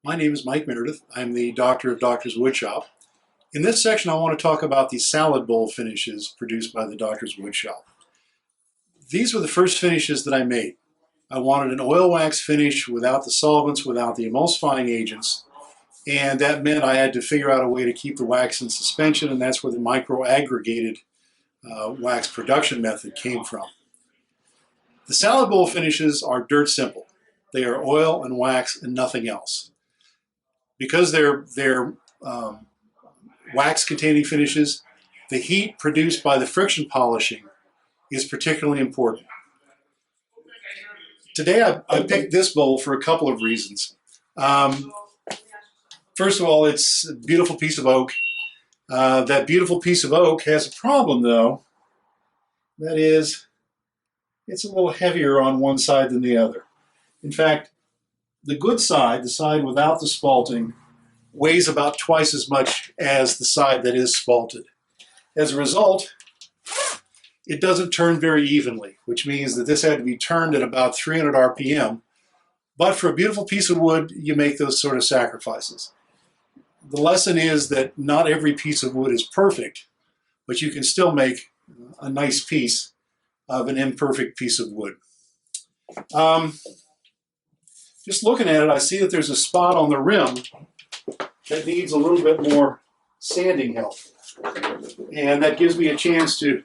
My name is Mike Meredith. I'm the doctor of Doctor's Woodshop. In this section, I want to talk about the salad bowl finishes produced by the Doctor's Woodshop. These were the first finishes that I made. I wanted an oil wax finish without the solvents, without the emulsifying agents, and that meant I had to figure out a way to keep the wax in suspension, and that's where the micro-aggregated wax production method came from. The salad bowl finishes are dirt simple. They are oil and wax and nothing else. Because they're wax-containing finishes, the heat produced by the friction polishing is particularly important. Today I picked this bowl for a couple of reasons. First of all, it's a beautiful piece of oak. That beautiful piece of oak has a problem, though. That is, it's a little heavier on one side than the other. In fact, the good side, the side without the spalting, weighs about twice as much as the side that is spalted. As a result, it doesn't turn very evenly, which means that this had to be turned at about 300 RPM. But for a beautiful piece of wood, you make those sort of sacrifices. The lesson is that not every piece of wood is perfect, but you can still make a nice piece of an imperfect piece of wood. Just looking at it, I see that there's a spot on the rim that needs a little bit more sanding help. And that gives me a chance to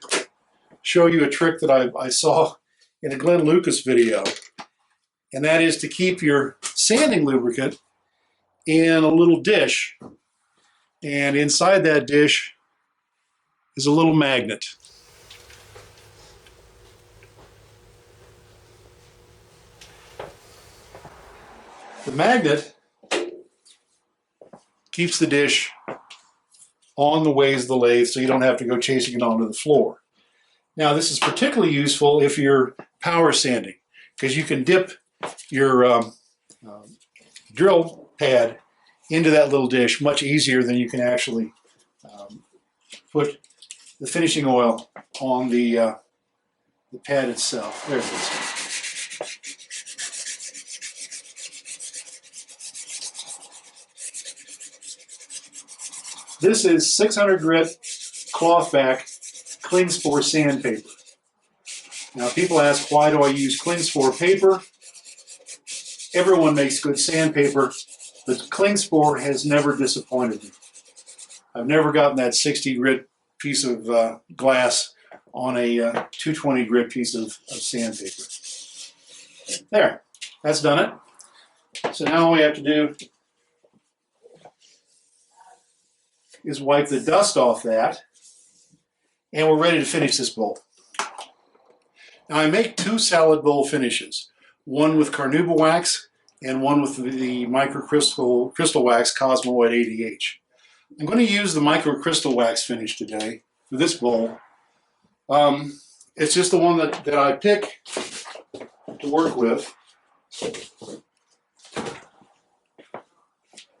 show you a trick that I saw in a Glenn Lucas video. And that is to keep your sanding lubricant in a little dish. And inside that dish is a little magnet. The magnet keeps the dish on the ways of the lathe so you don't have to go chasing it onto the floor. Now, this is particularly useful if you're power sanding, because you can dip your drill pad into that little dish much easier than you can actually put the finishing oil on the pad itself. There it is. This is 600 grit cloth back Klingspor sandpaper. Now people ask, why do I use Klingspor paper? Everyone makes good sandpaper, but Klingspor has never disappointed me. I've never gotten that 60 grit piece of glass on a 220 grit piece of sandpaper. There, that's done it. So now all we have to do is wipe the dust off that, and we're ready to finish this bowl. Now I make two salad bowl finishes, one with carnauba wax and one with the microcrystal wax Cosmo White 80H. I'm going to use the microcrystal wax finish today for this bowl. It's just the one that I pick to work with.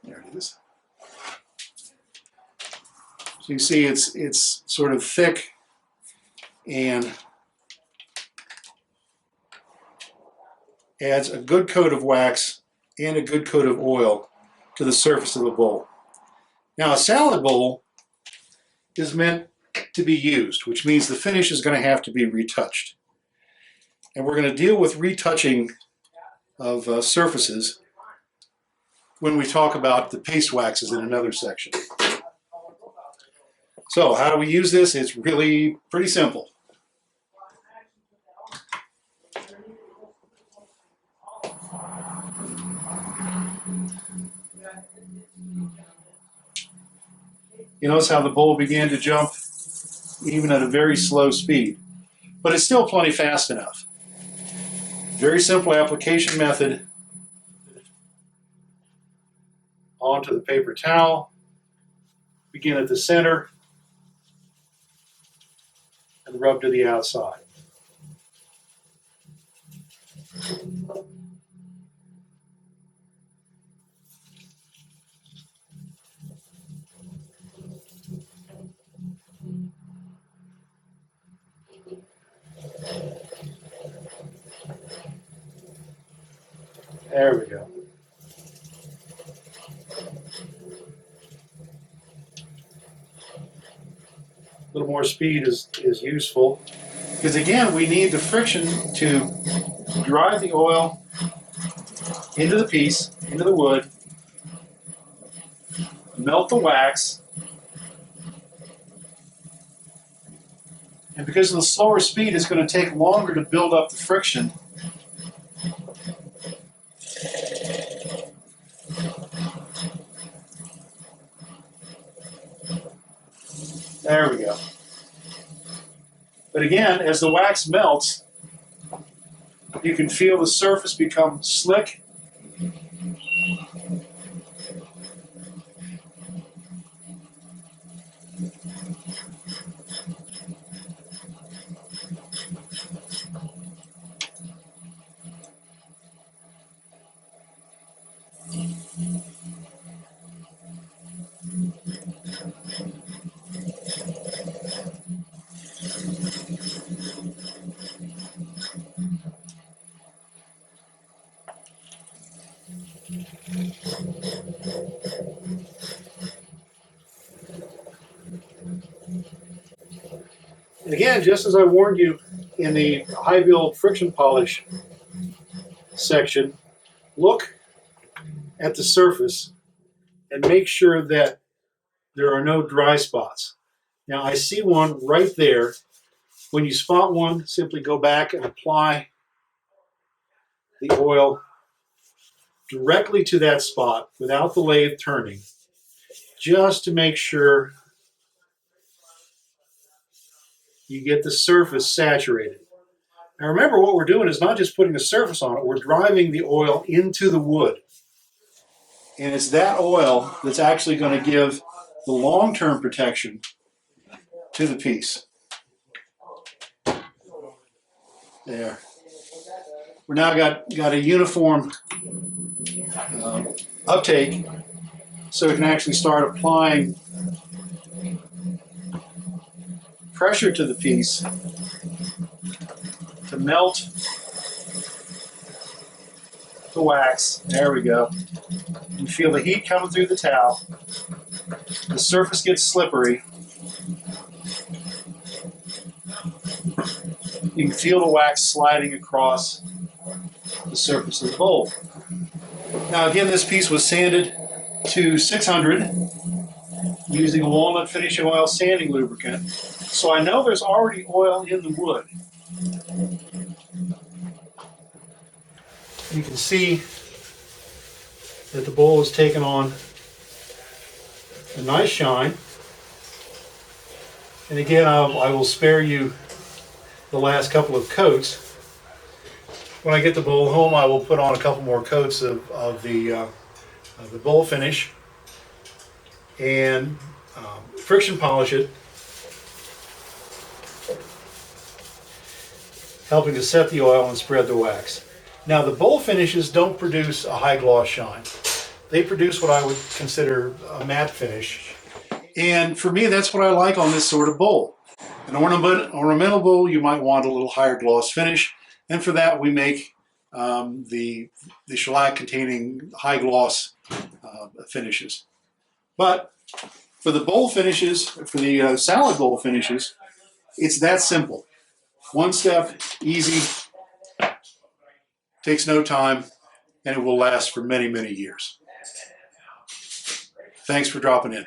There it is. So you see it's sort of thick and adds a good coat of wax and a good coat of oil to the surface of the bowl. Now a salad bowl is meant to be used, which means the finish is going to have to be retouched. And we're going to deal with retouching of surfaces when we talk about the paste waxes in another section. So how do we use this? It's really pretty simple. You notice how the bowl began to jump even at a very slow speed, but it's still plenty fast enough. Very simple application method. Onto the paper towel, begin at the center, and rub to the outside. There we go. little more speed is useful. Because again, we need the friction to drive the oil into the piece, into the wood, melt the wax, and because of the slower speed, it's going to take longer to build up the friction. There we go. But again, as the wax melts, you can feel the surface become slick. And again, just as I warned you in the high build friction polish section, look at the surface and make sure that there are no dry spots. Now I see one right there. When you spot one, simply go back and apply the oil directly to that spot without the lathe turning, just to make sure you get the surface saturated. Now remember, what we're doing is not just putting a surface on it, we're driving the oil into the wood. And it's that oil that's actually going to give the long-term protection to the piece. There. We're now got a uniform uptake, so we can actually start applying pressure to the piece to melt the wax. There we go. You feel the heat coming through the towel. The surface gets slippery. You can feel the wax sliding across the surface of the bowl. Now again, this piece was sanded to 600 using a walnut finishing oil sanding lubricant. So I know there's already oil in the wood. You can see that the bowl has taken on a nice shine. And again, I will spare you the last couple of coats. When I get the bowl home, I will put on a couple more coats of the bowl finish and friction polish it, helping to set the oil and spread the wax. Now the bowl finishes don't produce a high gloss shine. They produce what I would consider a matte finish. And for me, that's what I like on this sort of bowl. An ornamental bowl, you might want a little higher gloss finish. And for that, we make the shellac containing high gloss finishes. But for the bowl finishes, for the salad bowl finishes, it's that simple. One step, easy, takes no time, and it will last for many, many years. Thanks for dropping in.